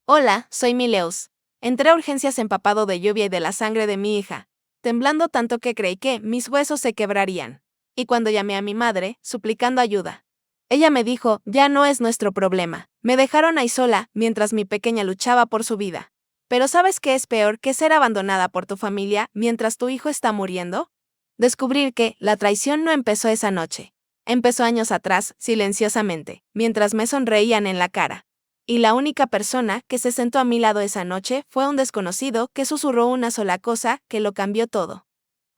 Hola, soy Mileus. Entré a urgencias empapado de lluvia y de la sangre de mi hija, temblando tanto que creí que mis huesos se quebrarían. Y cuando llamé a mi madre, suplicando ayuda, ella me dijo, ya no es nuestro problema. Me dejaron ahí sola, mientras mi pequeña luchaba por su vida. Pero ¿sabes qué es peor que ser abandonada por tu familia mientras tu hijo está muriendo? Descubrir que la traición no empezó esa noche. Empezó años atrás, silenciosamente, mientras me sonreían en la cara. Y la única persona que se sentó a mi lado esa noche fue un desconocido que susurró una sola cosa que lo cambió todo.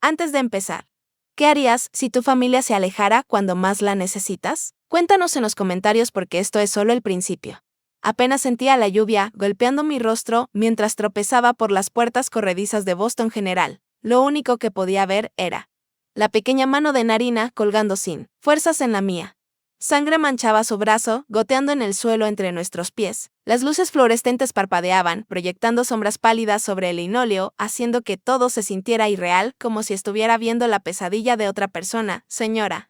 Antes de empezar, ¿qué harías si tu familia se alejara cuando más la necesitas? Cuéntanos en los comentarios porque esto es solo el principio. Apenas sentía la lluvia golpeando mi rostro mientras tropezaba por las puertas corredizas de Boston General. Lo único que podía ver era la pequeña mano de Narina colgando sin fuerzas en la mía. Sangre manchaba su brazo, goteando en el suelo entre nuestros pies. Las luces fluorescentes parpadeaban, proyectando sombras pálidas sobre el linóleo, haciendo que todo se sintiera irreal, como si estuviera viendo la pesadilla de otra persona. Señora.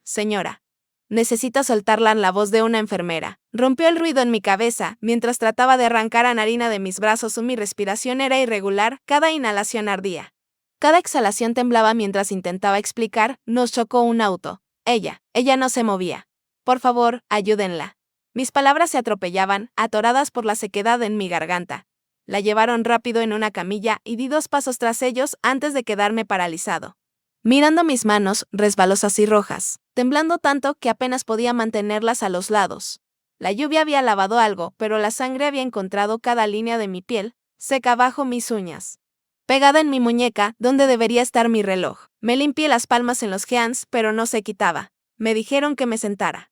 Necesita soltarla en la voz de una enfermera. Rompió el ruido en mi cabeza, mientras trataba de arrancar a Narina de mis brazos. Mi respiración era irregular, cada inhalación ardía. Cada exhalación temblaba mientras intentaba explicar, nos chocó un auto. Ella no se movía. Por favor, ayúdenla. Mis palabras se atropellaban, atoradas por la sequedad en mi garganta. La llevaron rápido en una camilla y di 2 pasos tras ellos antes de quedarme paralizado. Mirando mis manos, resbalosas y rojas, temblando tanto que apenas podía mantenerlas a los lados. La lluvia había lavado algo, pero la sangre había encontrado cada línea de mi piel, seca bajo mis uñas. Pegada en mi muñeca, donde debería estar mi reloj. Me limpié las palmas en los hands, pero no se quitaba. Me dijeron que me sentara.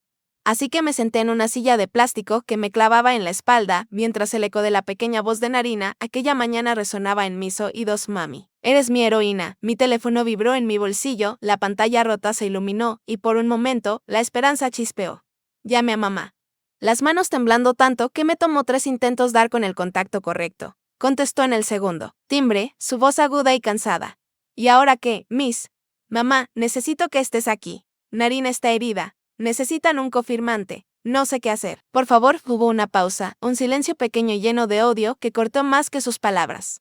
Así que me senté en una silla de plástico que me clavaba en la espalda, mientras el eco de la pequeña voz de Narina aquella mañana resonaba en mis oídos. Mami, eres mi heroína. Mi teléfono vibró en mi bolsillo, la pantalla rota se iluminó, y por un momento, la esperanza chispeó. Llamé a mamá. Las manos temblando tanto que me tomó 3 intentos dar con el contacto correcto. Contestó en el segundo. Timbre, su voz aguda y cansada. ¿Y ahora qué, Miss? Mamá, necesito que estés aquí. Narina está herida. Necesitan un confirmante. No sé qué hacer. Por favor, hubo una pausa, un silencio pequeño y lleno de odio que cortó más que sus palabras.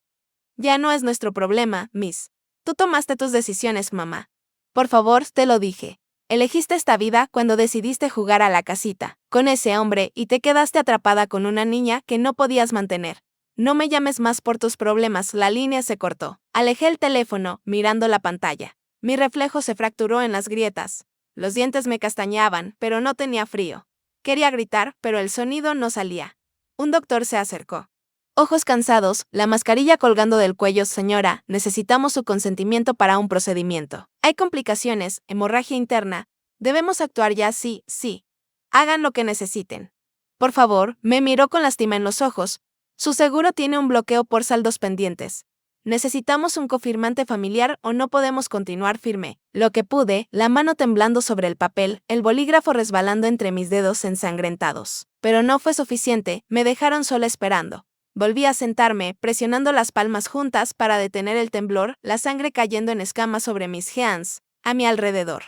Ya no es nuestro problema, Miss. Tú tomaste tus decisiones, mamá. Por favor, te lo dije. Elegiste esta vida cuando decidiste jugar a la casita, con ese hombre, y te quedaste atrapada con una niña que no podías mantener. No me llames más por tus problemas, la línea se cortó. Alejé el teléfono, mirando la pantalla. Mi reflejo se fracturó en las grietas. Los dientes me castañaban, pero no tenía frío. Quería gritar, pero el sonido no salía. Un doctor se acercó. Ojos cansados, la mascarilla colgando del cuello. Señora, necesitamos su consentimiento para un procedimiento. Hay complicaciones, hemorragia interna. Debemos actuar ya, sí. Hagan lo que necesiten. Por favor, me miró con lástima en los ojos. Su seguro tiene un bloqueo por saldos pendientes. Necesitamos un confirmante familiar o no podemos continuar. Firme. Lo que pude, la mano temblando sobre el papel, el bolígrafo resbalando entre mis dedos ensangrentados. Pero no fue suficiente, me dejaron sola esperando. Volví a sentarme, presionando las palmas juntas para detener el temblor, la sangre cayendo en escamas sobre mis hands, a mi alrededor.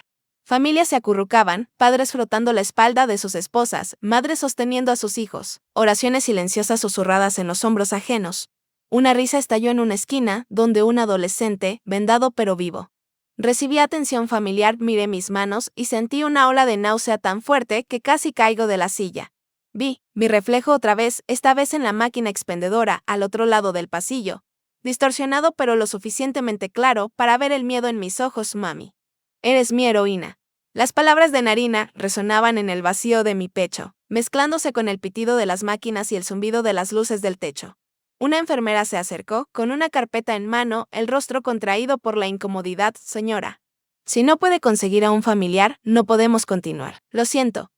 Familias se acurrucaban, padres frotando la espalda de sus esposas, madres sosteniendo a sus hijos, oraciones silenciosas susurradas en los hombros ajenos. Una risa estalló en una esquina, donde un adolescente, vendado pero vivo. Recibí atención familiar, miré mis manos y sentí una ola de náusea tan fuerte que casi caigo de la silla. Vi mi reflejo otra vez, esta vez en la máquina expendedora, al otro lado del pasillo. Distorsionado pero lo suficientemente claro para ver el miedo en mis ojos. Mami, eres mi heroína. Las palabras de Narina resonaban en el vacío de mi pecho, mezclándose con el pitido de las máquinas y el zumbido de las luces del techo. Una enfermera se acercó, con una carpeta en mano, el rostro contraído por la incomodidad. Señora, si no puede conseguir a un familiar, no podemos continuar. Lo siento.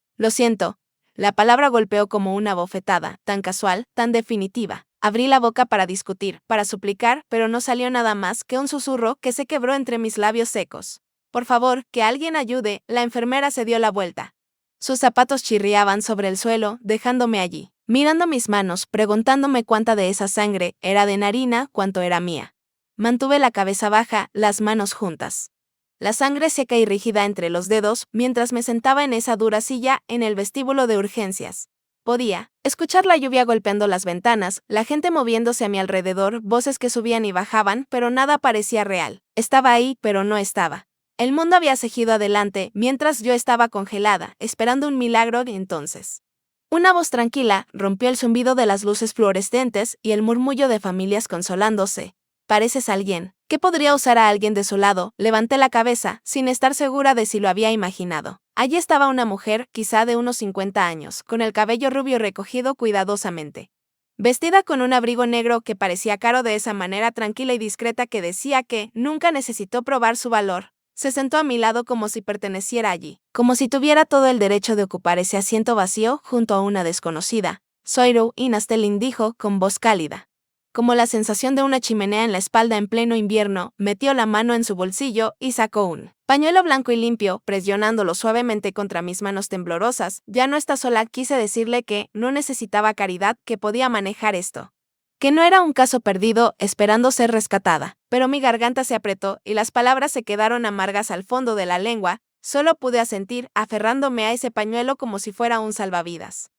La palabra golpeó como una bofetada, tan casual, tan definitiva. Abrí la boca para discutir, para suplicar, pero no salió nada más que un susurro que se quebró entre mis labios secos. Por favor, que alguien ayude. La enfermera se dio la vuelta. Sus zapatos chirriaban sobre el suelo, dejándome allí, mirando mis manos, preguntándome cuánta de esa sangre era de Narina, cuánto era mía. Mantuve la cabeza baja, las manos juntas. La sangre seca y rígida entre los dedos, mientras me sentaba en esa dura silla en el vestíbulo de urgencias. Podía escuchar la lluvia golpeando las ventanas, la gente moviéndose a mi alrededor, voces que subían y bajaban, pero nada parecía real. Estaba ahí, pero no estaba. El mundo había seguido adelante, mientras yo estaba congelada, esperando un milagro. Entonces, una voz tranquila rompió el zumbido de las luces fluorescentes y el murmullo de familias consolándose. «¿Pareces alguien que podría usar a alguien de su lado?» Levanté la cabeza, sin estar segura de si lo había imaginado. Allí estaba una mujer, quizá de unos 50 años, con el cabello rubio recogido cuidadosamente. Vestida con un abrigo negro que parecía caro de esa manera tranquila y discreta que decía que nunca necesitó probar su valor. Se sentó a mi lado como si perteneciera allí, como si tuviera todo el derecho de ocupar ese asiento vacío junto a una desconocida. «Soy Rowena Stelling», dijo con voz cálida. Como la sensación de una chimenea en la espalda en pleno invierno, metió la mano en su bolsillo y sacó un pañuelo blanco y limpio, presionándolo suavemente contra mis manos temblorosas. «Ya no está sola», quise decirle que no necesitaba caridad, que podía manejar esto. Que no era un caso perdido esperando ser rescatada. Pero mi garganta se apretó y las palabras se quedaron amargas al fondo de la lengua. Solo pude asentir, aferrándome a ese pañuelo como si fuera un salvavidas.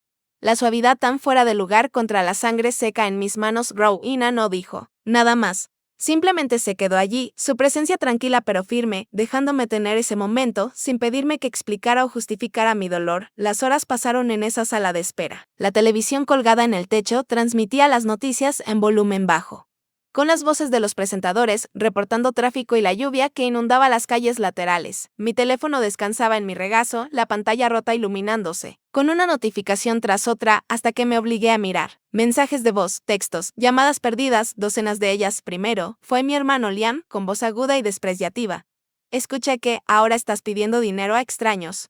La suavidad tan fuera de lugar contra la sangre seca en mis manos. Rowena no dijo nada más. Simplemente se quedó allí, su presencia tranquila pero firme, dejándome tener ese momento, sin pedirme que explicara o justificara mi dolor. Las horas pasaron en esa sala de espera. La televisión colgada en el techo transmitía las noticias en volumen bajo, con las voces de los presentadores reportando tráfico y la lluvia que inundaba las calles laterales. Mi teléfono descansaba en mi regazo, la pantalla rota iluminándose, con una notificación tras otra hasta que me obligué a mirar. Mensajes de voz, textos, llamadas perdidas, docenas de ellas. Primero, fue mi hermano Liam, con voz aguda y despreciativa. «Escuché que ahora estás pidiendo dinero a extraños.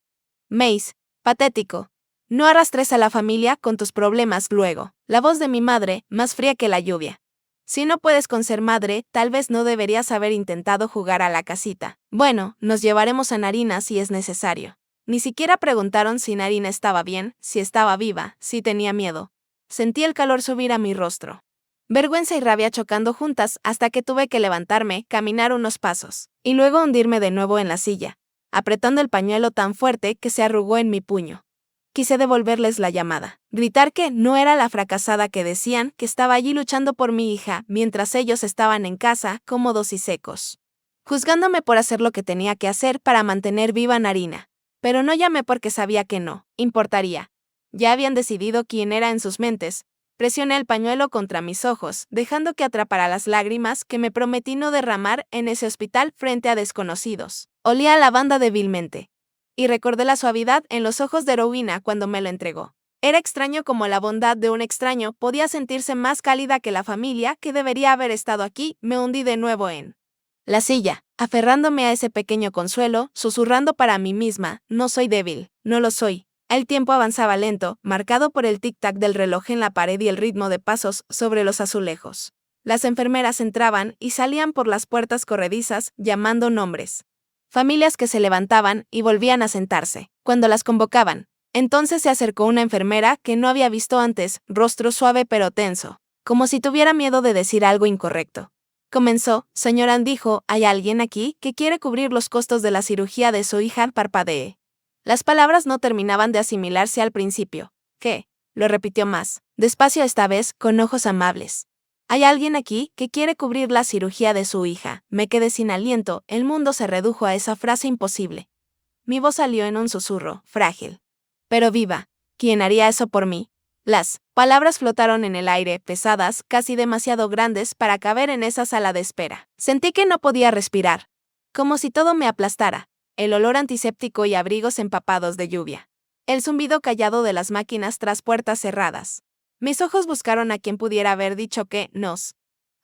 Mace, patético. No arrastres a la familia con tus problemas luego». La voz de mi madre, más fría que la lluvia. «Si no puedes con ser madre, tal vez no deberías haber intentado jugar a la casita. Bueno, nos llevaremos a Narina si es necesario». Ni siquiera preguntaron si Narina estaba bien, si estaba viva, si tenía miedo. Sentí el calor subir a mi rostro. Vergüenza y rabia chocando juntas hasta que tuve que levantarme, caminar unos pasos, y luego hundirme de nuevo en la silla, apretando el pañuelo tan fuerte que se arrugó en mi puño. Quise devolverles la llamada, gritar que no era la fracasada que decían, que estaba allí luchando por mi hija, mientras ellos estaban en casa, cómodos y secos, juzgándome por hacer lo que tenía que hacer para mantener viva a Narina. Pero no llamé porque sabía que no importaría. Ya habían decidido quién era en sus mentes. Presioné el pañuelo contra mis ojos, dejando que atrapara las lágrimas que me prometí no derramar en ese hospital frente a desconocidos. Olía a lavanda débilmente. Y recordé la suavidad en los ojos de Rowena cuando me lo entregó. Era extraño como la bondad de un extraño podía sentirse más cálida que la familia que debería haber estado aquí. Me hundí de nuevo en la silla, aferrándome a ese pequeño consuelo, susurrando para mí misma: «No soy débil, no lo soy». El tiempo avanzaba lento, marcado por el tic-tac del reloj en la pared y el ritmo de pasos sobre los azulejos. Las enfermeras entraban y salían por las puertas corredizas, llamando nombres. Familias que se levantaban y volvían a sentarse cuando las convocaban. Entonces se acercó una enfermera que no había visto antes, rostro suave pero tenso, como si tuviera miedo de decir algo incorrecto. Comenzó: «Señora», dijo, «¿hay alguien aquí que quiere cubrir los costos de la cirugía de su hija?» Parpadeé. Las palabras no terminaban de asimilarse al principio. «¿Qué?», lo repitió más, despacio esta vez, con ojos amables. «¿Hay alguien aquí que quiere cubrir la cirugía de su hija?» Me quedé sin aliento, el mundo se redujo a esa frase imposible. Mi voz salió en un susurro, frágil, pero viva. «¿Quién haría eso por mí?» Las palabras flotaron en el aire, pesadas, casi demasiado grandes para caber en esa sala de espera. Sentí que no podía respirar, como si todo me aplastara. El olor antiséptico y abrigos empapados de lluvia. El zumbido callado de las máquinas tras puertas cerradas. Mis ojos buscaron a quien pudiera haber dicho que nos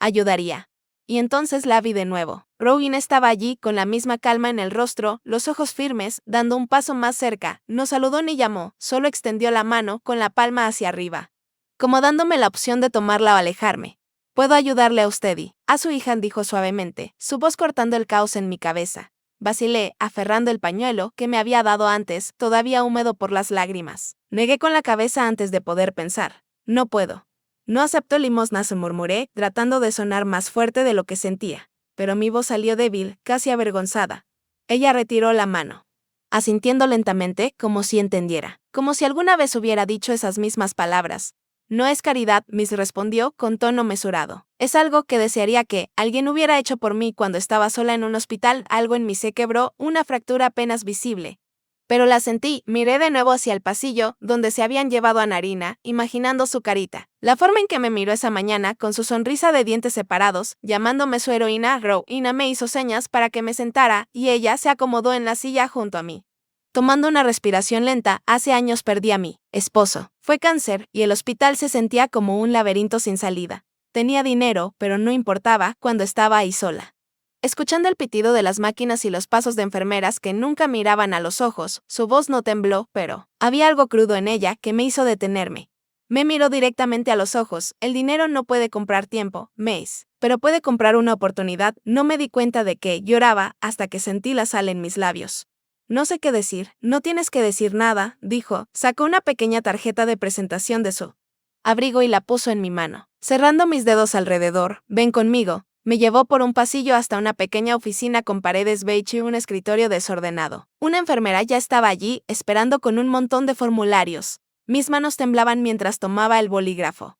ayudaría. Y entonces la vi de nuevo. Rowena estaba allí con la misma calma en el rostro, los ojos firmes, dando un paso más cerca. No saludó ni llamó, solo extendió la mano con la palma hacia arriba, como dándome la opción de tomarla o alejarme. «Puedo ayudarle a usted y a su hija», dijo suavemente, su voz cortando el caos en mi cabeza. Vacilé, aferrando el pañuelo que me había dado antes, todavía húmedo por las lágrimas. Negué con la cabeza antes de poder pensar. «No puedo. No acepto limosnas», murmuré, tratando de sonar más fuerte de lo que sentía. Pero mi voz salió débil, casi avergonzada. Ella retiró la mano, asintiendo lentamente, como si entendiera. como si alguna vez hubiera dicho esas mismas palabras. No es caridad, Miss respondió con tono mesurado. Es algo que desearía que alguien hubiera hecho por mí cuando estaba sola en un hospital. Algo en mí se quebró, una fractura apenas visible. Pero la sentí, miré de nuevo hacia el pasillo, donde se habían llevado a Narina, imaginando su carita. La forma en que me miró esa mañana, con su sonrisa de dientes separados, llamándome su heroína, Rowena me hizo señas para que me sentara, y ella se acomodó en la silla junto a mí. Tomando una respiración lenta, hace años perdí a mi esposo. Fue cáncer, y el hospital se sentía como un laberinto sin salida. Tenía dinero, pero no importaba cuando estaba ahí sola. Escuchando el pitido de las máquinas y los pasos de enfermeras que nunca miraban a los ojos, su voz no tembló, pero había algo crudo en ella que me hizo detenerme. Me miró directamente a los ojos. El dinero no puede comprar tiempo, Mace, pero puede comprar una oportunidad. No me di cuenta de que lloraba hasta que sentí la sal en mis labios. No sé qué decir. No tienes que decir nada, dijo. Sacó una pequeña tarjeta de presentación de su abrigo y la puso en mi mano. Cerrando mis dedos alrededor, ven conmigo. Me llevó por un pasillo hasta una pequeña oficina con paredes beige y un escritorio desordenado. Una enfermera ya estaba allí, esperando con un montón de formularios. Mis manos temblaban mientras tomaba el bolígrafo.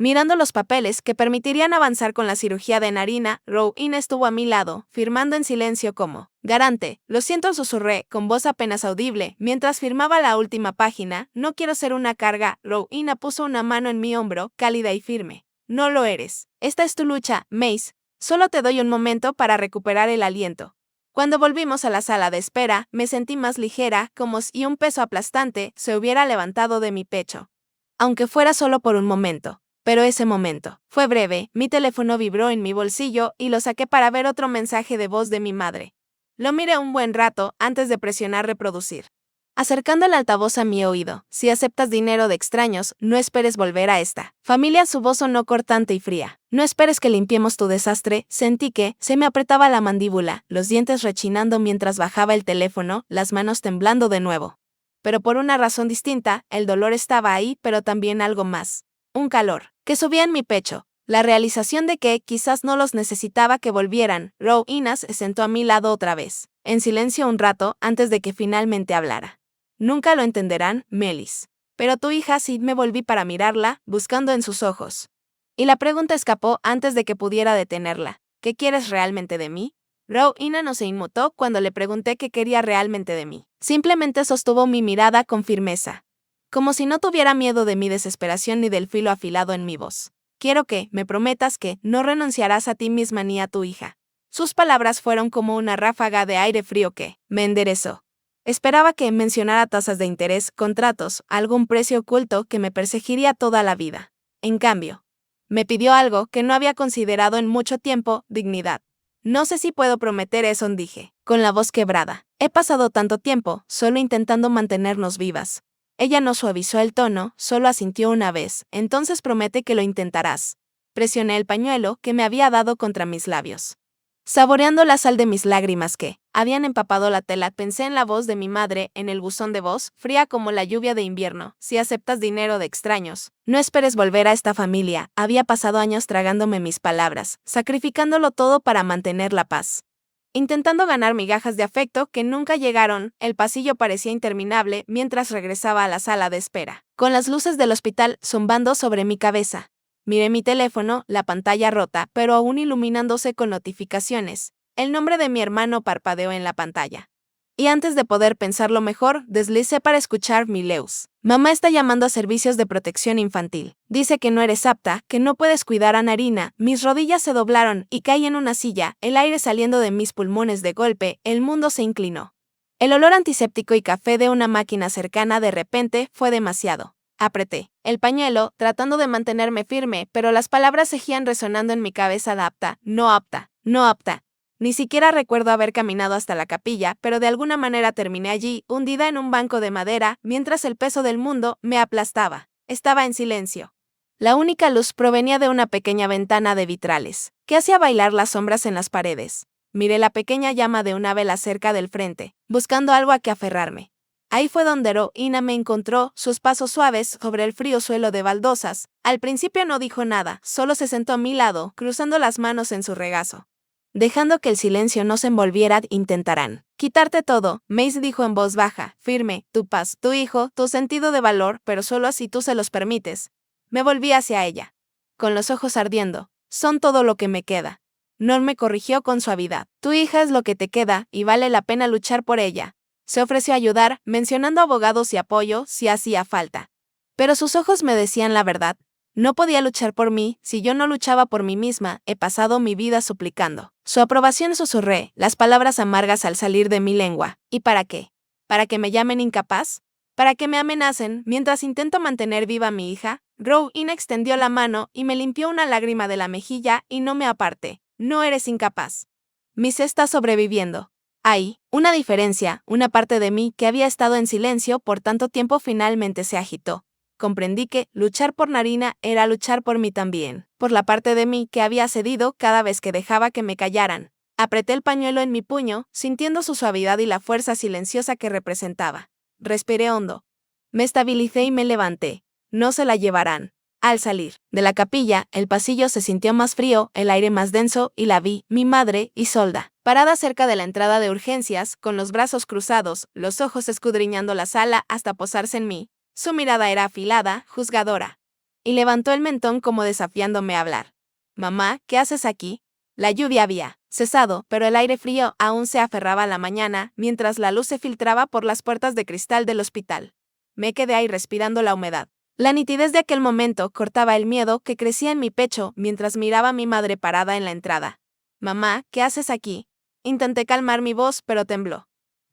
Mirando los papeles que permitirían avanzar con la cirugía de Narina, Rowena estuvo a mi lado, firmando en silencio como garante. Lo siento, susurré, con voz apenas audible, mientras firmaba la última página. No quiero ser una carga. Rowena puso una mano en mi hombro, cálida y firme. No lo eres. Esta es tu lucha, Mace. Solo te doy un momento para recuperar el aliento. Cuando volvimos a la sala de espera, me sentí más ligera, como si un peso aplastante se hubiera levantado de mi pecho. Aunque fuera solo por un momento. Pero ese momento fue breve. Mi teléfono vibró en mi bolsillo y lo saqué para ver otro mensaje de voz de mi madre. Lo miré un buen rato antes de presionar reproducir. Acercando el altavoz a mi oído, si aceptas dinero de extraños, no esperes volver a esta familia. Su voz sonó cortante y fría. No esperes que limpiemos tu desastre. Sentí que se me apretaba la mandíbula, los dientes rechinando mientras bajaba el teléfono, las manos temblando de nuevo. Pero por una razón distinta, el dolor estaba ahí, pero también algo más. Un calor que subía en mi pecho. La realización de que quizás no los necesitaba que volvieran. Rowena se sentó a mi lado otra vez, en silencio un rato antes de que finalmente hablara. Nunca lo entenderán, Melis. Pero tu hija sí. Me volví para mirarla, buscando en sus ojos. Y la pregunta escapó antes de que pudiera detenerla. ¿Qué quieres realmente de mí? Rowena no se inmutó cuando le pregunté qué quería realmente de mí. Simplemente sostuvo mi mirada con firmeza. Como si no tuviera miedo de mi desesperación ni del filo afilado en mi voz. Quiero que me prometas que no renunciarás a ti misma ni a tu hija. Sus palabras fueron como una ráfaga de aire frío que me enderezó. Esperaba que mencionara tasas de interés, contratos, algún precio oculto que me perseguiría toda la vida. En cambio, me pidió algo que no había considerado en mucho tiempo: dignidad. No sé si puedo prometer eso, dije, con la voz quebrada. He pasado tanto tiempo solo intentando mantenernos vivas. Ella no suavizó el tono, solo asintió una vez. Entonces promete que lo intentarás. Presioné el pañuelo que me había dado contra mis labios. Saboreando la sal de mis lágrimas que habían empapado la tela, pensé en la voz de mi madre en el buzón de voz, fría como la lluvia de invierno. Si aceptas dinero de extraños, no esperes volver a esta familia. Había pasado años tragándome mis palabras, sacrificándolo todo para mantener la paz. Intentando ganar migajas de afecto que nunca llegaron. El pasillo parecía interminable mientras regresaba a la sala de espera, con las luces del hospital zumbando sobre mi cabeza. Miré mi teléfono, la pantalla rota, pero aún iluminándose con notificaciones. El nombre de mi hermano parpadeó en la pantalla. Y antes de poder pensarlo mejor, deslicé para escuchar Mileus. Mamá está llamando a servicios de protección infantil. Dice que no eres apta, que no puedes cuidar a Narina. Mis rodillas se doblaron y caí en una silla, el aire saliendo de mis pulmones de golpe. El mundo se inclinó. El olor antiséptico y café de una máquina cercana de repente fue demasiado. Apreté el pañuelo, tratando de mantenerme firme, pero las palabras seguían resonando en mi cabeza: apta, no apta, no apta. Ni siquiera recuerdo haber caminado hasta la capilla, pero de alguna manera terminé allí, hundida en un banco de madera, mientras el peso del mundo me aplastaba. Estaba en silencio. La única luz provenía de una pequeña ventana de vitrales, que hacía bailar las sombras en las paredes. Miré la pequeña llama de una vela cerca del frente, buscando algo a que aferrarme. Ahí fue donde Rowena me encontró, sus pasos suaves sobre el frío suelo de baldosas. Al principio no dijo nada, solo se sentó a mi lado, cruzando las manos en su regazo. Dejando que el silencio nos envolviera, intentarán quitarte todo, Mace dijo en voz baja, firme, tu paz, tu hijo, tu sentido de valor, pero solo así tú se los permites. Me volví hacia ella, con los ojos ardiendo. Son todo lo que me queda. Norm me corrigió con suavidad. Tu hija es lo que te queda, y vale la pena luchar por ella. Se ofreció a ayudar, mencionando abogados y apoyo si hacía falta. Pero sus ojos me decían la verdad. No podía luchar por mí si yo no luchaba por mí misma. He pasado mi vida suplicando. Su aprobación, susurré, las palabras amargas al salir de mi lengua. ¿Y para qué? ¿Para que me llamen incapaz? ¿Para que me amenacen mientras intento mantener viva a mi hija? Rowena extendió la mano y me limpió una lágrima de la mejilla y no me aparté. No eres incapaz. Miss está sobreviviendo. Hay una diferencia, una parte de mí que había estado en silencio por tanto tiempo finalmente se agitó. Comprendí que luchar por Narina era luchar por mí también, por la parte de mí que había cedido cada vez que dejaba que me callaran. Apreté el pañuelo en mi puño, sintiendo su suavidad y la fuerza silenciosa que representaba. Respiré hondo. Me estabilicé y me levanté. No se la llevarán. Al salir de la capilla, el pasillo se sintió más frío, el aire más denso, y la vi, mi madre, Isolda, parada cerca de la entrada de urgencias, con los brazos cruzados, los ojos escudriñando la sala hasta posarse en mí. Su mirada era afilada, juzgadora. Y levantó el mentón como desafiándome a hablar. Mamá, ¿qué haces aquí? La lluvia había cesado, pero el aire frío aún se aferraba a la mañana, mientras la luz se filtraba por las puertas de cristal del hospital. Me quedé ahí respirando la humedad. La nitidez de aquel momento cortaba el miedo que crecía en mi pecho mientras miraba a mi madre parada en la entrada. Mamá, ¿qué haces aquí? Intenté calmar mi voz, pero tembló.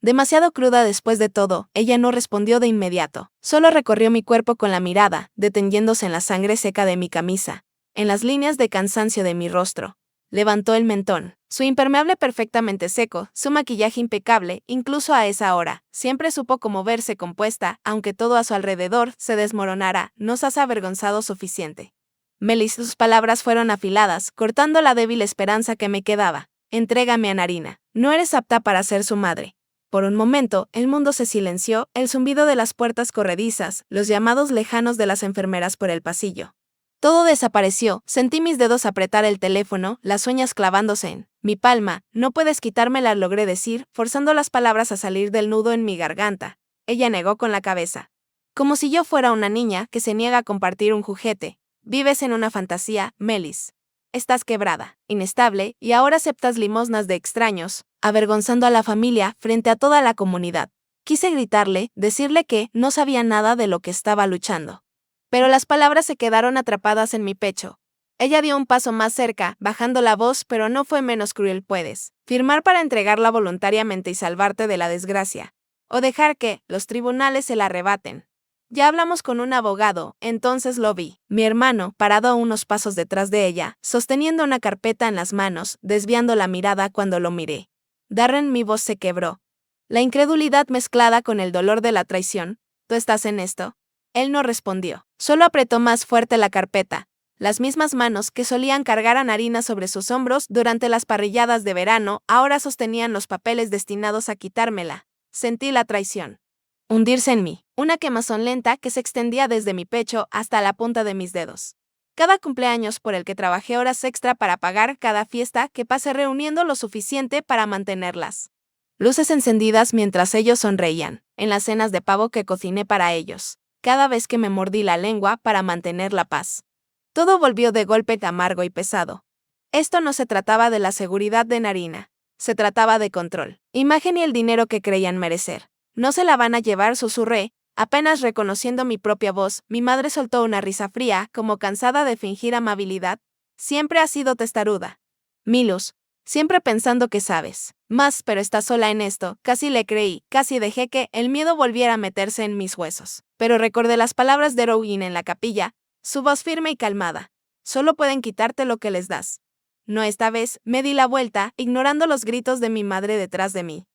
Demasiado cruda después de todo, ella no respondió de inmediato. Solo recorrió mi cuerpo con la mirada, deteniéndose en la sangre seca de mi camisa, en las líneas de cansancio de mi rostro. Levantó el mentón. Su impermeable perfectamente seco, su maquillaje impecable, incluso a esa hora. Siempre supo cómo verse compuesta, aunque todo a su alrededor se desmoronara, no se ha avergonzado suficiente. Melis, sus palabras fueron afiladas, cortando la débil esperanza que me quedaba. Entrégame a Narina. No eres apta para ser su madre. Por un momento, el mundo se silenció, el zumbido de las puertas corredizas, los llamados lejanos de las enfermeras por el pasillo. Todo desapareció, sentí mis dedos apretar el teléfono, las uñas clavándose en mi palma. No puedes quitármela, logré decir, forzando las palabras a salir del nudo en mi garganta. Ella negó con la cabeza. Como si yo fuera una niña que se niega a compartir un juguete. Vives en una fantasía, Melis. Estás quebrada, inestable, y ahora aceptas limosnas de extraños, avergonzando a la familia frente a toda la comunidad. Quise gritarle, decirle que no sabía nada de lo que estaba luchando. Pero las palabras se quedaron atrapadas en mi pecho. Ella dio un paso más cerca, bajando la voz, pero no fue menos cruel. Puedes firmar para entregarla voluntariamente y salvarte de la desgracia, o dejar que los tribunales se la arrebaten. Ya hablamos con un abogado, entonces lo vi. Mi hermano, parado a unos pasos detrás de ella, sosteniendo una carpeta en las manos, desviando la mirada cuando lo miré. Darren, mi voz se quebró. La incredulidad mezclada con el dolor de la traición. ¿Tú estás en esto? Él no respondió. Solo apretó más fuerte la carpeta. Las mismas manos que solían cargar a Narina sobre sus hombros durante las parrilladas de verano ahora sostenían los papeles destinados a quitármela. Sentí la traición hundirse en mí, una quemazón lenta que se extendía desde mi pecho hasta la punta de mis dedos. Cada cumpleaños por el que trabajé horas extra para pagar, cada fiesta que pasé reuniendo lo suficiente para mantenerlas. Luces encendidas mientras ellos sonreían, en las cenas de pavo que cociné para ellos. Cada vez que me mordí la lengua para mantener la paz. Todo volvió de golpe amargo y pesado. Esto no se trataba de la seguridad de Narina. Se trataba de control, imagen y el dinero que creían merecer. No se la van a llevar, susurré, apenas reconociendo mi propia voz. Mi madre soltó una risa fría, como cansada de fingir amabilidad. Siempre has sido testaruda, Milus, siempre pensando que sabes más, pero estás sola en esto. Casi le creí, casi dejé que el miedo volviera a meterse en mis huesos. Pero recordé las palabras de Rowena en la capilla, su voz firme y calmada. Solo pueden quitarte lo que les das. No, esta vez, me di la vuelta, ignorando los gritos de mi madre detrás de mí.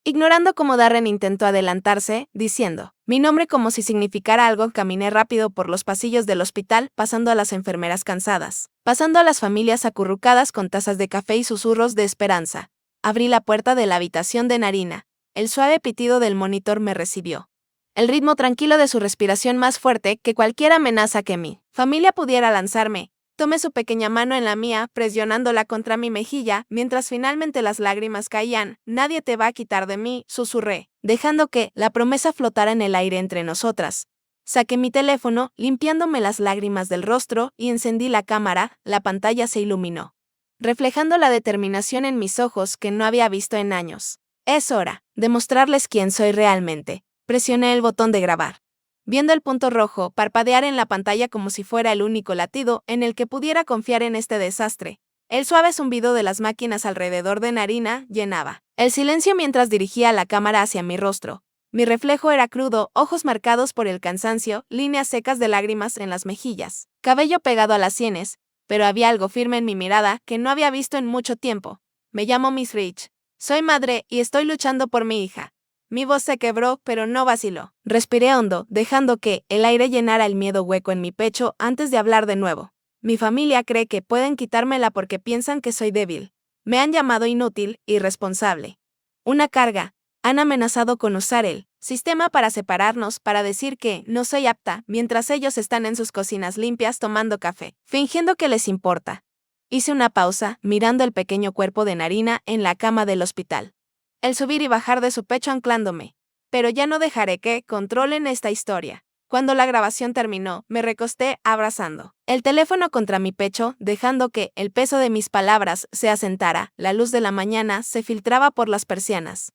Ignorando cómo Darren intentó adelantarse, diciendo mi nombre como si significara algo, caminé rápido por los pasillos del hospital, pasando a las enfermeras cansadas, pasando a las familias acurrucadas con tazas de café y susurros de esperanza. Abrí la puerta de la habitación de Narina. El suave pitido del monitor me recibió. El ritmo tranquilo de su respiración más fuerte que cualquier amenaza que mi familia pudiera lanzarme. Tomé su pequeña mano en la mía, presionándola contra mi mejilla, mientras finalmente las lágrimas caían. Nadie te va a quitar de mí, susurré, dejando que la promesa flotara en el aire entre nosotras. Saqué mi teléfono, limpiándome las lágrimas del rostro, y encendí la cámara. La pantalla se iluminó, reflejando la determinación en mis ojos que no había visto en años. Es hora de mostrarles quién soy realmente. Presioné el botón de grabar, viendo el punto rojo parpadear en la pantalla como si fuera el único latido en el que pudiera confiar en este desastre. El suave zumbido de las máquinas alrededor de Narina llenaba el silencio mientras dirigía la cámara hacia mi rostro. Mi reflejo era crudo, ojos marcados por el cansancio, líneas secas de lágrimas en las mejillas, cabello pegado a las sienes, pero había algo firme en mi mirada que no había visto en mucho tiempo. Me llamo Miss Rich. Soy madre y estoy luchando por mi hija. Mi voz se quebró, pero no vaciló. Respiré hondo, dejando que el aire llenara el miedo hueco en mi pecho antes de hablar de nuevo. Mi familia cree que pueden quitármela porque piensan que soy débil. Me han llamado inútil, irresponsable. Una carga. Han amenazado con usar el sistema para separarnos, para decir que no soy apta, mientras ellos están en sus cocinas limpias tomando café, fingiendo que les importa. Hice una pausa, mirando el pequeño cuerpo de Narina en la cama del hospital. El subir y bajar de su pecho anclándome. Pero ya no dejaré que controlen esta historia. Cuando la grabación terminó, me recosté abrazando el teléfono contra mi pecho, dejando que el peso de mis palabras se asentara. La luz de la mañana se filtraba por las persianas,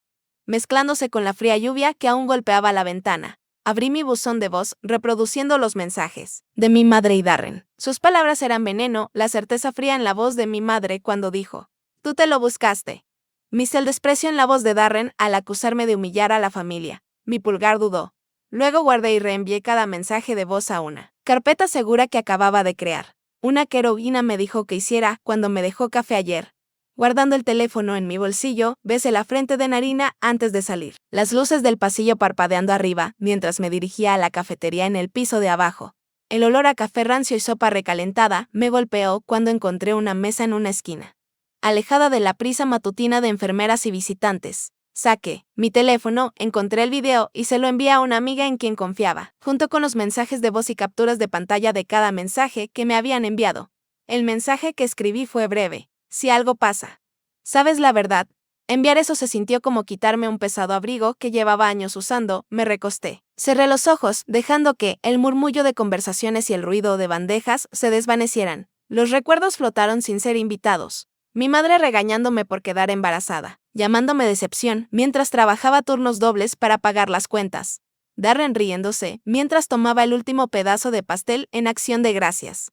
mezclándose con la fría lluvia que aún golpeaba la ventana. Abrí mi buzón de voz, reproduciendo los mensajes de mi madre y Darren. Sus palabras eran veneno, la certeza fría en la voz de mi madre cuando dijo: «Tú te lo buscaste». El desprecio en la voz de Darren al acusarme de humillar a la familia. Mi pulgar dudó. Luego guardé y reenvié cada mensaje de voz a una carpeta segura que acababa de crear. Una que Heroína me dijo que hiciera cuando me dejó café ayer. Guardando el teléfono en mi bolsillo, besé la frente de Narina antes de salir. Las luces del pasillo parpadeando arriba, mientras me dirigía a la cafetería en el piso de abajo. El olor a café rancio y sopa recalentada me golpeó cuando encontré una mesa en una esquina, alejada de la prisa matutina de enfermeras y visitantes. Saqué mi teléfono, encontré el video y se lo envié a una amiga en quien confiaba, junto con los mensajes de voz y capturas de pantalla de cada mensaje que me habían enviado. El mensaje que escribí fue breve: «Si algo pasa, ¿sabes la verdad?». Enviar eso se sintió como quitarme un pesado abrigo que llevaba años usando. Me recosté. Cerré los ojos, dejando que el murmullo de conversaciones y el ruido de bandejas se desvanecieran. Los recuerdos flotaron sin ser invitados. Mi madre regañándome por quedar embarazada, llamándome decepción mientras trabajaba turnos dobles para pagar las cuentas. Darren riéndose mientras tomaba el último pedazo de pastel en acción de gracias,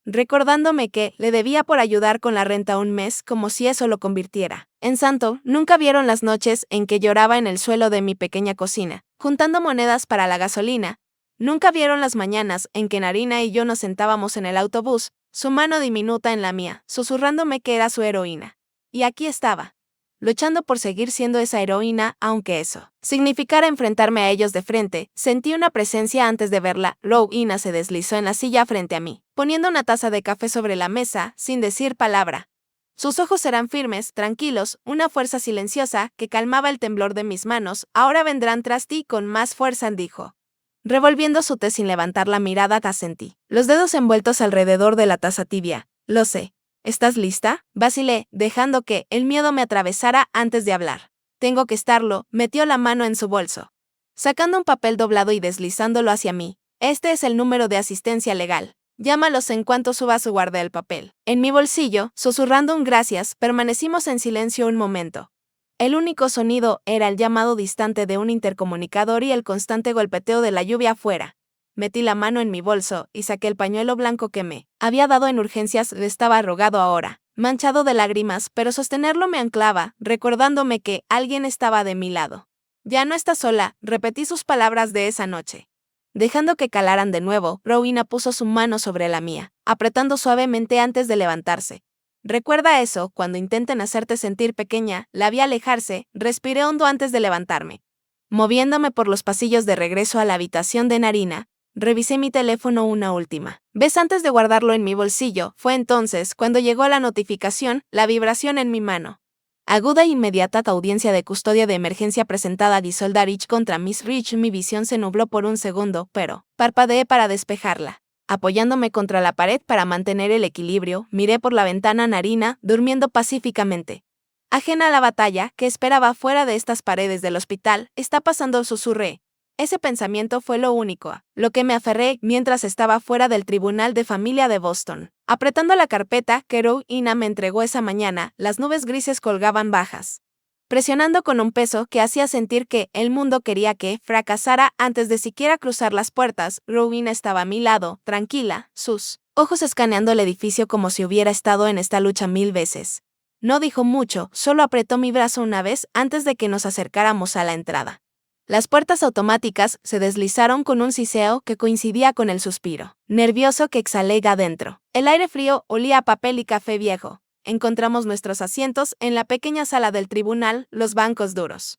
recordándome que le debía por ayudar con la renta un mes, como si eso lo convirtiera en santo. Nunca vieron las noches en que lloraba en el suelo de mi pequeña cocina, juntando monedas para la gasolina. Nunca vieron las mañanas en que Narina y yo nos sentábamos en el autobús, su mano diminuta en la mía, susurrándome que era su heroína. Y aquí estaba, luchando por seguir siendo esa heroína, aunque eso significara enfrentarme a ellos de frente. Sentí una presencia antes de verla. Rowena se deslizó en la silla frente a mí, poniendo una taza de café sobre la mesa, sin decir palabra. Sus ojos eran firmes, tranquilos, una fuerza silenciosa que calmaba el temblor de mis manos. «Ahora vendrán tras ti con más fuerza», dijo, revolviendo su té sin levantar la mirada. Asentí, los dedos envueltos alrededor de la taza tibia. «Lo sé. ¿Estás lista?», vacilé, dejando que el miedo me atravesara antes de hablar. «Tengo que estarlo». Metió la mano en su bolso, sacando un papel doblado y deslizándolo hacia mí. «Este es el número de asistencia legal. Llámalos en cuanto suba su guarda el papel». En mi bolsillo, susurrando un gracias, permanecimos en silencio un momento. El único sonido era el llamado distante de un intercomunicador y el constante golpeteo de la lluvia afuera. Metí la mano en mi bolso y saqué el pañuelo blanco que me había dado en urgencias. Le estaba arrugado ahora, manchado de lágrimas, pero sostenerlo me anclaba, recordándome que alguien estaba de mi lado. «Ya no estás sola», repetí sus palabras de esa noche. Dejando que calaran de nuevo, Rowena puso su mano sobre la mía, apretando suavemente antes de levantarse. «Recuerda eso, cuando intenten hacerte sentir pequeña». La vi alejarse. Respiré hondo antes de levantarme. Moviéndome por los pasillos de regreso a la habitación de Narina, revisé mi teléfono una última vez antes de guardarlo en mi bolsillo. Fue entonces cuando llegó la notificación, la vibración en mi mano. Aguda e inmediata: audiencia de custodia de emergencia presentada Gisolda Rich contra Miss Rich. Mi visión se nubló por un segundo, pero parpadeé para despejarla. Apoyándome contra la pared para mantener el equilibrio, miré por la ventana Narina, durmiendo pacíficamente. Ajena a la batalla que esperaba fuera de estas paredes del hospital, está pasando, susurré. Ese pensamiento fue lo único a lo que me aferré mientras estaba fuera del Tribunal de Familia de Boston. Apretando la carpeta que Rowena me entregó esa mañana, las nubes grises colgaban bajas, presionando con un peso que hacía sentir que el mundo quería que fracasara antes de siquiera cruzar las puertas. Rowena estaba a mi lado, tranquila, sus ojos escaneando el edificio como si hubiera estado en esta lucha 1000 veces. No dijo mucho, solo apretó mi brazo una vez antes de que nos acercáramos a la entrada. Las puertas automáticas se deslizaron con un siseo que coincidía con el suspiro nervioso que exhalé adentro. El aire frío olía a papel y café viejo. Encontramos nuestros asientos en la pequeña sala del tribunal, los bancos duros.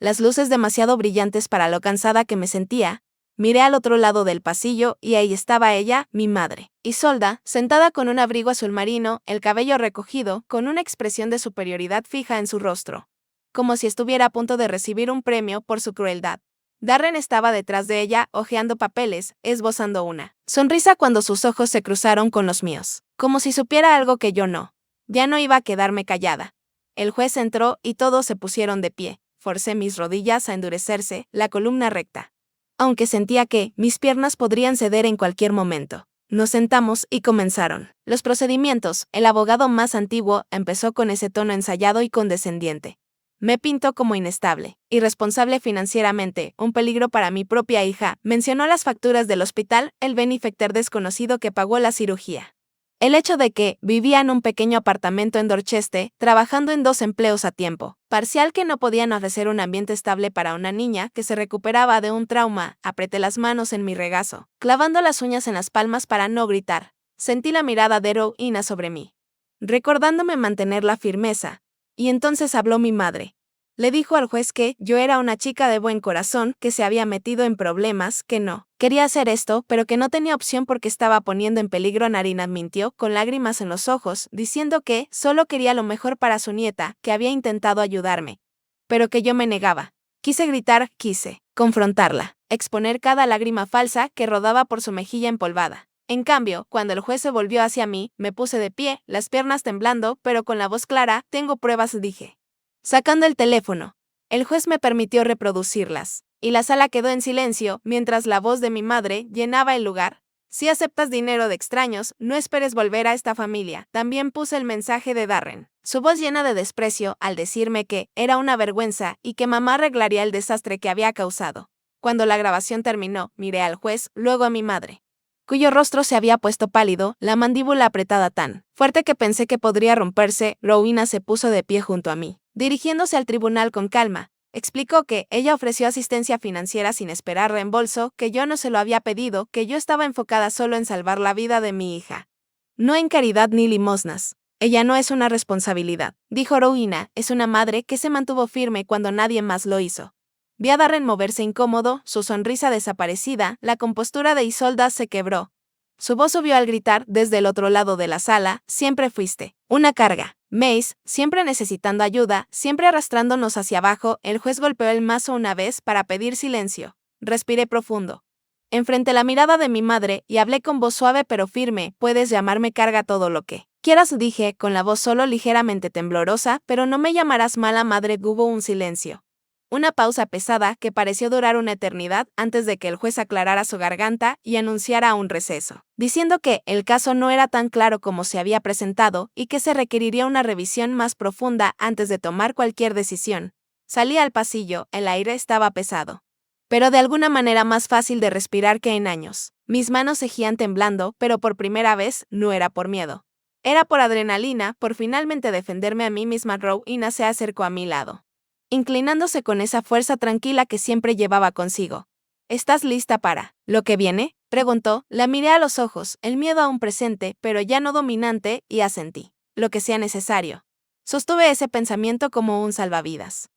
Las luces demasiado brillantes para lo cansada que me sentía. Miré al otro lado del pasillo y ahí estaba ella, mi madre, Isolda, sentada con un abrigo azul marino, el cabello recogido, con una expresión de superioridad fija en su rostro, como si estuviera a punto de recibir un premio por su crueldad. Darren estaba detrás de ella, hojeando papeles, esbozando una sonrisa cuando sus ojos se cruzaron con los míos, como si supiera algo que yo no. Ya no iba a quedarme callada. El juez entró y todos se pusieron de pie. Forcé mis rodillas a endurecerse, la columna recta, aunque sentía que mis piernas podrían ceder en cualquier momento. Nos sentamos y comenzaron los procedimientos. El abogado más antiguo empezó con ese tono ensayado y condescendiente. Me pintó como inestable, irresponsable financieramente, un peligro para mi propia hija. Mencionó las facturas del hospital, el benefactor desconocido que pagó la cirugía. El hecho de que vivía en un pequeño apartamento en Dorchester, trabajando en 2 empleos a tiempo parcial que no podían ofrecer un ambiente estable para una niña que se recuperaba de un trauma. Apreté las manos en mi regazo, clavando las uñas en las palmas para no gritar. Sentí la mirada de Rowena sobre mí, recordándome mantener la firmeza. Y entonces habló mi madre. Le dijo al juez que yo era una chica de buen corazón, que se había metido en problemas, que no quería hacer esto, pero que no tenía opción porque estaba poniendo en peligro a Narina. Mintió, con lágrimas en los ojos, diciendo que solo quería lo mejor para su nieta, que había intentado ayudarme, pero que yo me negaba. Quise gritar, quise confrontarla, exponer cada lágrima falsa que rodaba por su mejilla empolvada. En cambio, cuando el juez se volvió hacia mí, me puse de pie, las piernas temblando, pero con la voz clara. Tengo pruebas, dije, sacando el teléfono. El juez me permitió reproducirlas, y la sala quedó en silencio mientras la voz de mi madre llenaba el lugar. Si aceptas dinero de extraños, no esperes volver a esta familia. También puse el mensaje de Darren, su voz llena de desprecio al decirme que era una vergüenza y que mamá arreglaría el desastre que había causado. Cuando la grabación terminó, miré al juez, luego a mi madre, cuyo rostro se había puesto pálido, la mandíbula apretada tan fuerte que pensé que podría romperse. Rowena se puso de pie junto a mí, dirigiéndose al tribunal con calma. Explicó que ella ofreció asistencia financiera sin esperar reembolso, que yo no se lo había pedido, que yo estaba enfocada solo en salvar la vida de mi hija, no en caridad ni limosnas. Ella no es una responsabilidad, dijo Rowena, es una madre que se mantuvo firme cuando nadie más lo hizo. Vi a Darren moverse incómodo, su sonrisa desaparecida, la compostura de Isolda se quebró. Su voz subió al gritar desde el otro lado de la sala, siempre fuiste una carga, Mace, siempre necesitando ayuda, siempre arrastrándonos hacia abajo. El juez golpeó el mazo una vez para pedir silencio. Respiré profundo. Enfrenté la mirada de mi madre y hablé con voz suave pero firme. Puedes llamarme carga todo lo que quieras, dije, con la voz solo ligeramente temblorosa, pero no me llamarás mala madre. Hubo un silencio. Una pausa pesada que pareció durar una eternidad antes de que el juez aclarara su garganta y anunciara un receso, diciendo que el caso no era tan claro como se había presentado y que se requeriría una revisión más profunda antes de tomar cualquier decisión. Salí al pasillo, el aire estaba pesado, pero de alguna manera más fácil de respirar que en años. Mis manos seguían temblando, pero por primera vez no era por miedo. Era por adrenalina, por finalmente defenderme a mí misma. Rowena se acercó a mi lado, inclinándose con esa fuerza tranquila que siempre llevaba consigo. ¿Estás lista para lo que viene?, preguntó. La miré a los ojos, el miedo aún presente, pero ya no dominante, y asentí. Lo que sea necesario. Sostuve ese pensamiento como un salvavidas,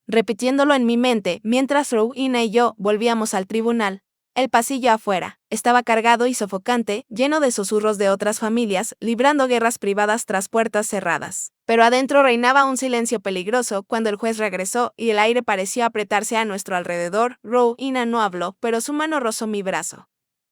repitiéndolo en mi mente mientras Rowena y yo volvíamos al tribunal. El pasillo afuera estaba cargado y sofocante, lleno de susurros de otras familias, librando guerras privadas tras puertas cerradas. Pero adentro reinaba un silencio peligroso cuando el juez regresó y el aire pareció apretarse a nuestro alrededor. Rowena no habló, pero su mano rozó mi brazo.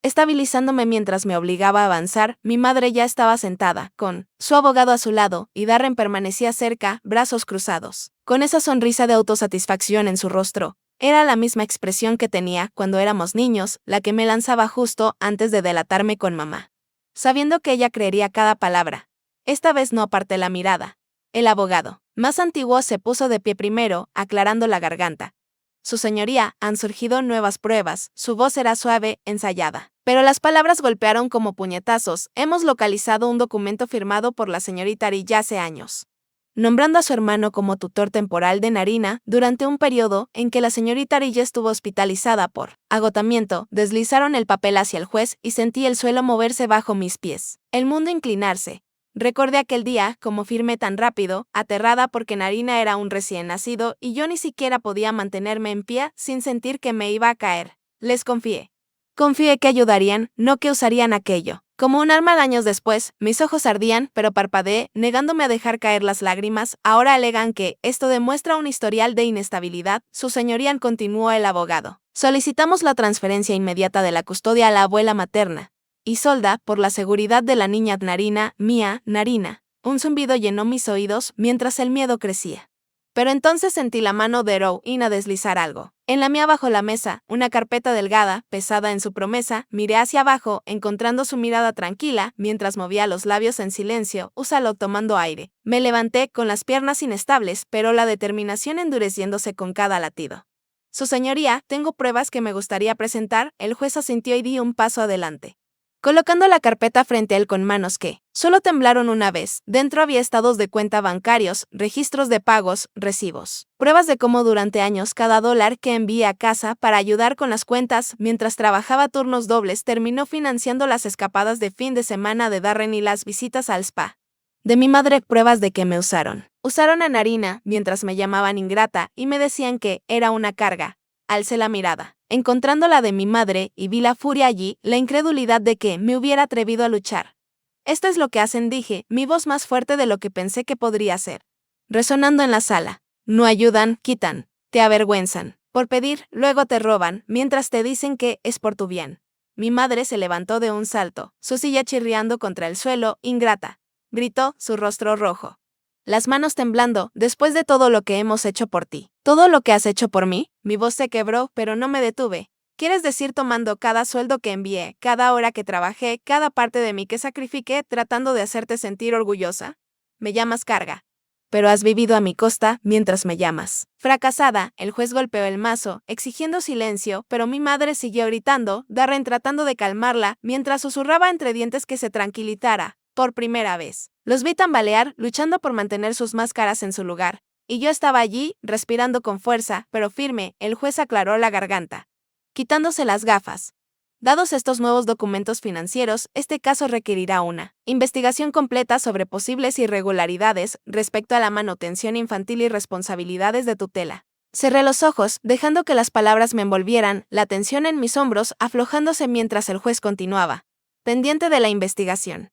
Estabilizándome mientras me obligaba a avanzar, mi madre ya estaba sentada, con su abogado a su lado, y Darren permanecía cerca, brazos cruzados, con esa sonrisa de autosatisfacción en su rostro. Era la misma expresión que tenía cuando éramos niños, la que me lanzaba justo antes de delatarme con mamá. Sabiendo que ella creería cada palabra. Esta vez no aparté la mirada. El abogado, más antiguo, se puso de pie primero, aclarando la garganta. Su señoría, han surgido nuevas pruebas, su voz era suave, ensayada. Pero las palabras golpearon como puñetazos. Hemos localizado un documento firmado por la señorita Ariya hace años, nombrando a su hermano como tutor temporal de Narina durante un periodo en que la señorita Ariya estuvo hospitalizada por agotamiento. Deslizaron el papel hacia el juez y sentí el suelo moverse bajo mis pies, el mundo inclinarse. Recordé aquel día, como firmé tan rápido, aterrada porque Narina era un recién nacido y yo ni siquiera podía mantenerme en pie sin sentir que me iba a caer. Les confié. Confié que ayudarían, no que usarían aquello como un arma. Años después, mis ojos ardían, pero parpadeé, negándome a dejar caer las lágrimas. Ahora alegan que esto demuestra un historial de inestabilidad. Su señoría, continuó el abogado. Solicitamos la transferencia inmediata de la custodia a la abuela materna. Isolda, por la seguridad de la niña Narina, mía, Narina. Un zumbido llenó mis oídos mientras el miedo crecía. Pero entonces sentí la mano de Rowena deslizar algo. En la mía bajo la mesa, una carpeta delgada, pesada en su promesa, miré hacia abajo, encontrando su mirada tranquila, mientras movía los labios en silencio. Úsalo tomando aire. Me levanté con las piernas inestables, pero la determinación endureciéndose con cada latido. Su señoría, tengo pruebas que me gustaría presentar. El juez asintió y di un paso adelante, colocando la carpeta frente a él con manos que solo temblaron una vez. Dentro había estados de cuenta bancarios, registros de pagos, recibos, pruebas de cómo durante años cada dólar que envié a casa para ayudar con las cuentas mientras trabajaba turnos dobles terminó financiando las escapadas de fin de semana de Darren y las visitas al spa de mi madre. Pruebas de que me usaron. Usaron a Narina mientras me llamaban ingrata y me decían que era una carga. Alcé la mirada, encontrando la de mi madre, y vi la furia allí, la incredulidad de que me hubiera atrevido a luchar. Esto es lo que hacen, dije, mi voz más fuerte de lo que pensé que podría ser, resonando en la sala. No ayudan, quitan, te avergüenzan por pedir, luego te roban, mientras te dicen que es por tu bien. Mi madre se levantó de un salto, su silla chirriando contra el suelo. Ingrata, gritó, su rostro rojo, las manos temblando. Después de todo lo que hemos hecho por ti, todo lo que has hecho por mí. Mi voz se quebró, pero no me detuve. ¿Quieres decir tomando cada sueldo que envié, cada hora que trabajé, cada parte de mí que sacrifiqué tratando de hacerte sentir orgullosa? Me llamas carga. Pero has vivido a mi costa mientras me llamas fracasada. El juez golpeó el mazo, exigiendo silencio, pero mi madre siguió gritando, Darren tratando de calmarla, mientras susurraba entre dientes que se tranquilizara. Por primera vez, los vi tambalear, luchando por mantener sus máscaras en su lugar. Y yo estaba allí, respirando con fuerza, pero firme. El juez aclaró la garganta, quitándose las gafas. Dados estos nuevos documentos financieros, este caso requerirá una investigación completa sobre posibles irregularidades respecto a la manutención infantil y responsabilidades de tutela. Cerré los ojos, dejando que las palabras me envolvieran, la tensión en mis hombros aflojándose mientras el juez continuaba. Pendiente de la investigación.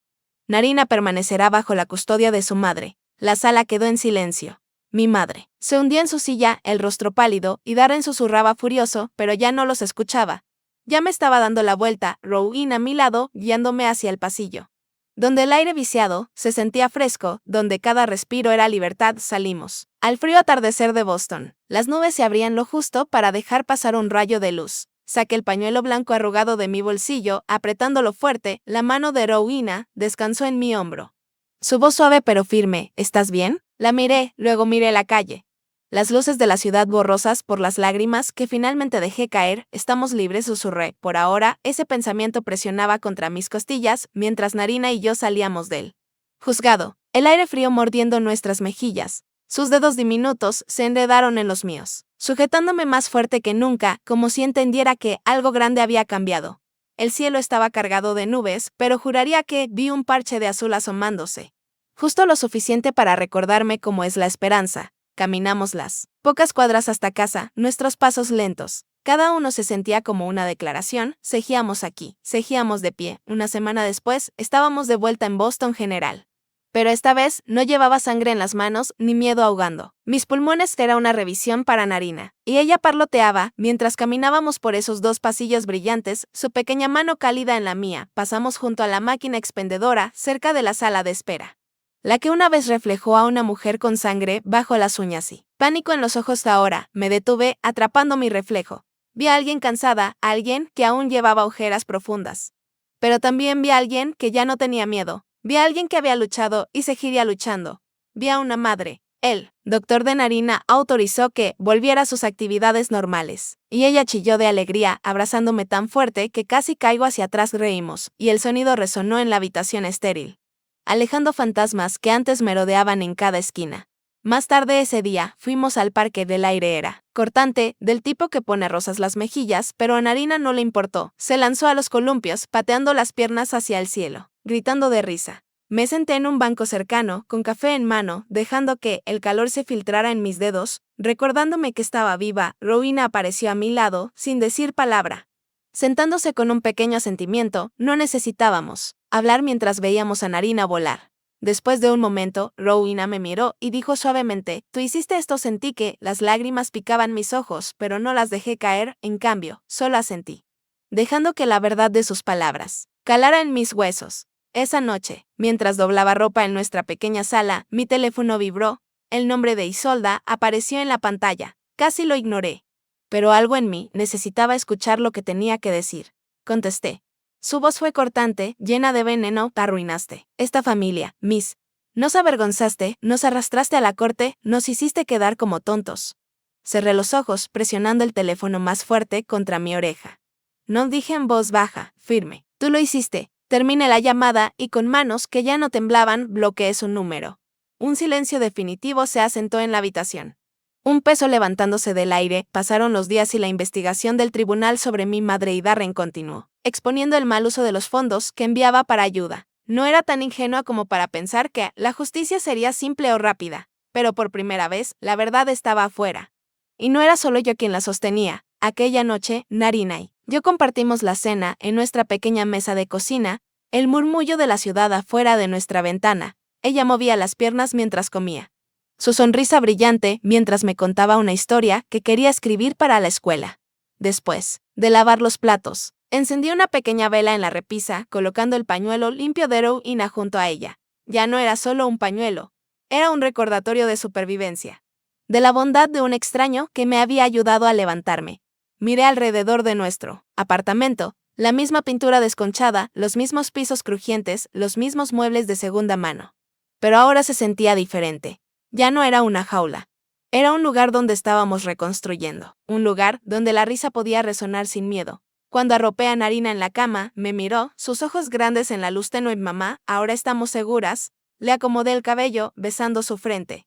Narina permanecerá bajo la custodia de su madre. La sala quedó en silencio. Mi madre se hundía en su silla, el rostro pálido, y Darren susurraba furioso, pero ya no los escuchaba. Ya me estaba dando la vuelta, Rowena a mi lado, guiándome hacia el pasillo, donde el aire viciado se sentía fresco, donde cada respiro era libertad. Salimos al frío atardecer de Boston. Las nubes se abrían lo justo para dejar pasar un rayo de luz. Saqué el pañuelo blanco arrugado de mi bolsillo, apretándolo fuerte. La mano de Rowena descansó en mi hombro. Su voz suave pero firme. ¿Estás bien? La miré, luego miré la calle. Las luces de la ciudad borrosas por las lágrimas que finalmente dejé caer. Estamos libres, susurré. Por ahora, ese pensamiento presionaba contra mis costillas mientras Narina y yo salíamos del juzgado. El aire frío mordiendo nuestras mejillas. Sus dedos diminutos se enredaron en los míos, sujetándome más fuerte que nunca, como si entendiera que algo grande había cambiado. El cielo estaba cargado de nubes, pero juraría que vi un parche de azul asomándose. Justo lo suficiente para recordarme cómo es la esperanza. Caminamos las pocas cuadras hasta casa, nuestros pasos lentos. Cada uno se sentía como una declaración. Seguíamos aquí, seguíamos de pie. Una semana después, estábamos de vuelta en Boston General. Pero esta vez no llevaba sangre en las manos ni miedo ahogando. Mis pulmones era una revisión para Narina, y ella parloteaba mientras caminábamos por esos 2 pasillos brillantes, su pequeña mano cálida en la mía. Pasamos junto a la máquina expendedora cerca de la sala de espera, la que una vez reflejó a una mujer con sangre bajo las uñas y pánico en los ojos. Ahora me detuve atrapando mi reflejo. Vi a alguien cansada, a alguien que aún llevaba ojeras profundas. Pero también vi a alguien que ya no tenía miedo. Vi a alguien que había luchado y seguiría luchando. Vi a una madre. El doctor de Narina autorizó que volviera a sus actividades normales. Y ella chilló de alegría, abrazándome tan fuerte que casi caigo hacia atrás. Reímos, y el sonido resonó en la habitación estéril, alejando fantasmas que antes merodeaban en cada esquina. Más tarde ese día, fuimos al parque. Del aire era cortante, del tipo que pone rosas las mejillas, pero a Narina no le importó. Se lanzó a los columpios, pateando las piernas hacia el cielo, gritando de risa. Me senté en un banco cercano, con café en mano, dejando que el calor se filtrara en mis dedos, recordándome que estaba viva. Rowena apareció a mi lado, sin decir palabra, sentándose con un pequeño asentimiento. No necesitábamos hablar mientras veíamos a Narina volar. Después de un momento, Rowena me miró y dijo suavemente: «Tú hiciste esto». Sentí que las lágrimas picaban mis ojos, pero no las dejé caer. En cambio, solo asentí, dejando que la verdad de sus palabras calara en mis huesos. Esa noche, mientras doblaba ropa en nuestra pequeña sala, mi teléfono vibró. El nombre de Isolda apareció en la pantalla. Casi lo ignoré, pero algo en mí necesitaba escuchar lo que tenía que decir. Contesté. Su voz fue cortante, llena de veneno. «Arruinaste esta familia, Miss. Nos avergonzaste, nos arrastraste a la corte, nos hiciste quedar como tontos». Cerré los ojos, presionando el teléfono más fuerte contra mi oreja. No, dije en voz baja, firme: «Tú lo hiciste». Terminé la llamada y con manos que ya no temblaban, bloqueé su número. Un silencio definitivo se asentó en la habitación, un peso levantándose del aire. Pasaron los días y la investigación del tribunal sobre mi madre y Darren continuó, exponiendo el mal uso de los fondos que enviaba para ayuda. No era tan ingenua como para pensar que la justicia sería simple o rápida, pero por primera vez la verdad estaba afuera. Y no era solo yo quien la sostenía. Aquella noche, Narina y yo compartimos la cena en nuestra pequeña mesa de cocina, el murmullo de la ciudad afuera de nuestra ventana. Ella movía las piernas mientras comía, su sonrisa brillante mientras me contaba una historia que quería escribir para la escuela. Después de lavar los platos, encendí una pequeña vela en la repisa, colocando el pañuelo limpio de Rowena junto a ella. Ya no era solo un pañuelo, era un recordatorio de supervivencia, de la bondad de un extraño que me había ayudado a levantarme. Miré alrededor de nuestro apartamento, la misma pintura desconchada, los mismos pisos crujientes, los mismos muebles de segunda mano. Pero ahora se sentía diferente. Ya no era una jaula. Era un lugar donde estábamos reconstruyendo. Un lugar donde la risa podía resonar sin miedo. Cuando arropé a Narina en la cama, me miró, sus ojos grandes en la luz tenue. «Mamá, ahora estamos seguras». Le acomodé el cabello, besando su frente,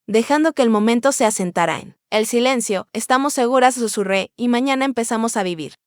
dejando que el momento se asentara en el silencio. «Estamos seguras», susurré, «y mañana empezamos a vivir».